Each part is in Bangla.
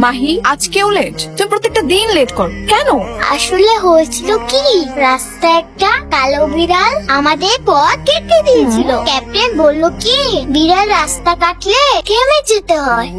মাহি আজকেও লেট, তুমি প্রত্যেকটা দিন লেট কর কেন? আসলে হয়েছিল কি, রাস্তায় একটা কালো বিড়াল আমাদের পথ কেটে দিয়েছিল। ক্যাপ্টেন বলল কি, বিড়াল রাস্তা কাটলে থেমে যেতে হয়।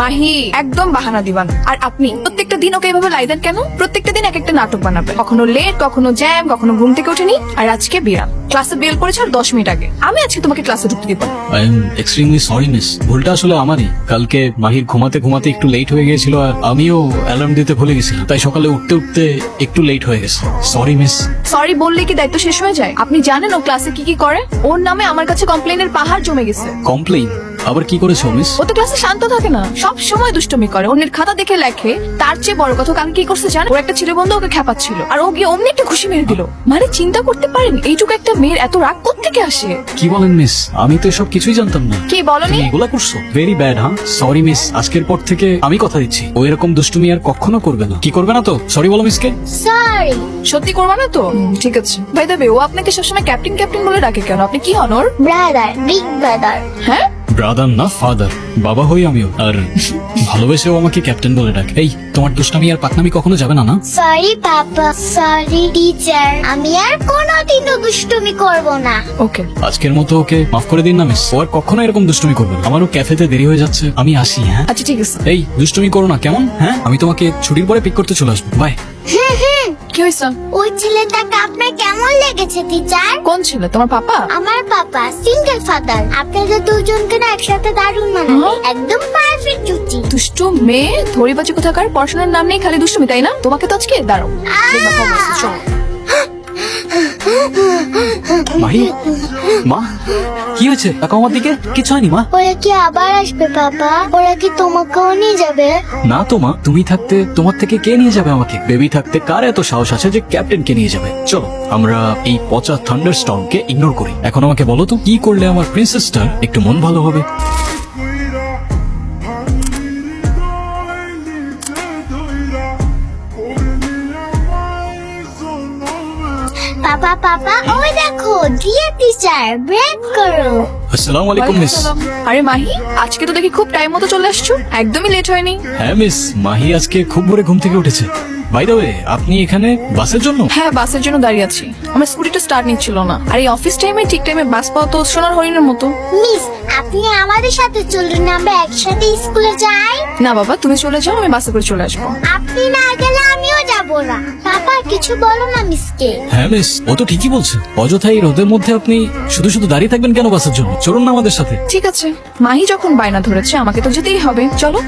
মাহি একদম বাহানা দিবান। আর আপনি প্রত্যেকটা দিন ওকে এভাবে লাই দেন কেন? প্রত্যেকটা দিন এক একটা নাটক বানাবে, কখনো লেট, কখনো জ্যাম, কখনো ঘুম থেকে ওঠেনি। আর আজকে বিড়াল ক্লাসে বেল করেছে আর 10 মিনিট আগে। আমি আজকে তোমাকে ক্লাসে ঢুকতে দিব। I am extremely sorry miss, ভুলটা আসলে আমারই। কালকে মাহির ঘুমাতে ঘুমাতে একটু লেট হয়ে গিয়েছিল আর আমিও অ্যালার্ম দিতে ভুলে গেছিলাম, তাই সকালে উঠতে উঠতে একটু লেট হয়ে গেছে। Sorry miss. সরি বললে কি দায়িত্ব শেষ হয়ে যায়? আপনি জানেন ও ক্লাসে কি কি করে? ওর নামে আমার কাছে কমপ্লেনের পাহাড় জমে গেছে। কমপ্লেইন? আবার কি করেছো মিস? ও তো ক্লাসে শান্ত থাকে না, সব সময় দুষ্টুমি করে, অন্যের খাতা দেখে লেখে। তার চেয়ে বড় কথা, কাল কি করছে জানেন? ওর একটা ছেলে বন্ধু ওকে খেপাচ্ছিল আর ও গিয়ে অমনি একটা খুশি মেরে দিল। মানে চিন্তা করতে পারেন এইটুকু একটা মেয়ের এত রাগ কোত্থেকে আসে? কি বলেন মিস? আমি তো এসব কিছুই জানতাম না। কি বলনি? তুমি এগুলা করছো? Very bad. হ্যাঁ সরি মিস, আজকের পর থেকে আমি কথা দিচ্ছি ও এরকম দুষ্টুমি আর কখনো করবে না। কি করবে না তো? সরি বলো মিসকে। সরি। সত্যি করবা না তো? ঠিক আছে। ভাই দেবে, ও আপনাকে সবসময় ক্যাপ্টেন ক্যাপ্টেন বলে ডাকে কেন? আপনি কি হন ওর? Brother, big brother. হ্যাঁ, ব্রাদার না ফাদার, বাবা হই আমিও। আর ভালোবেসেও আমাকে ক্যাপ্টেন বলে ডাকে। এই তোমার দুষ্টামি আর পাকনামি কখনো যাবে না না? সরি পাপা, সরি টিচার, আমি আর কোনোদিনও দুষ্টুমি করব না। ওকে। আজকের মতো ওকে মাফ করে দিন না মিস, ও আর কখনো এরকম দুষ্টুমি করবে না। আমারও ক্যাফেতে দেরি হয়ে যাচ্ছে, আমি আসি। হ্যাঁ আচ্ছা ঠিক আছে। এই দুষ্টুমি করো না কেমন? হ্যাঁ আমি তোমাকে ছুটির পরে পিক করতে চলে আসবো। বাই। কি হয়েছে? ওই ছেলেটাকে আপনার কেমন লেগেছে টিচার? কোন ছেলে? তোমার পাপা? আমার পাপা সিঙ্গেল ফাদার। আপনাদের দুজনকে না একসাথে দারুণ মানাবে, একদম পারফেক্ট জুটি। দুষ্টু মেয়ে, ধরিবাজি কোথাকার, পড়াশোনার নাম নেই, খালি দুষ্টুমি, তাই না? তোমাকে তো আজকে দাঁড়াও দেখবা খবর আছে, চলো। মাহি, মা কি হয়েছে? তাকে আমার দিকে কিছু হয়নি মা। ওরা কি আবার আসবে পাপা? ওরা কি তোমাকেও নিয়ে যাবে? না তো মা, তুমি থাকতে তোমার থেকে কে নিয়ে যাবে আমাকে? বেবি থাকতে কার এত সাহস আছে যে ক্যাপ্টেনকে নিয়ে যাবে? চলো আমরা এই পচা থান্ডার স্টর্মকে ইগনোর করি। এখন আমাকে বলো তো কি করলে আমার প্রিন্সেসটার একটু মন ভালো হবে? পাপা পাপা, ওই দেখো ডিয়ার টিচার, ব্রেক করো। আসসালামু আলাইকুম মিস। আরে মাহি, আজকে তো দেখি খুব টাইম মতো চলে আসছো, একদমই লেট হয়নি। হ্যাঁ মিস, মাহি আজকে খুব ভোরে ঘুম থেকে উঠেছে। বাই দ্য ওয়ে, আপনি এখানে বাসের জন্য? হ্যাঁ, বাসের জন্য দাঁড়িয়ে আছি। আমার স্কুটিটা স্টার্ট নিচ্ছিল না। আর এই অফিস টাইমে ঠিক টাইমে বাস পাওয়া তো সোনার হরিণের মতো। মিস, আপনি আমাদের সাথে চলুন, আমরা একসাথে স্কুলে যাই। না বাবা, তুমি চলে যাও, আমি বাসে করে চলে আসবো। আপনি না গেলে আমিও যাব না। পাপা কিছু বলো না মিসকে। হ্যাঁ মিস, ও তো ঠিকই বলছে। অযথা এই রোদের মধ্যে আপনি শুধু শুধু দাঁড়িয়ে থাকবেন কেন বাসের জন্য? চলুন না আমাদের সাথে। ঠিক আছে, মাহি যখন বায়না ধরেছে আমাকে তো যেতেই হবে, চলো।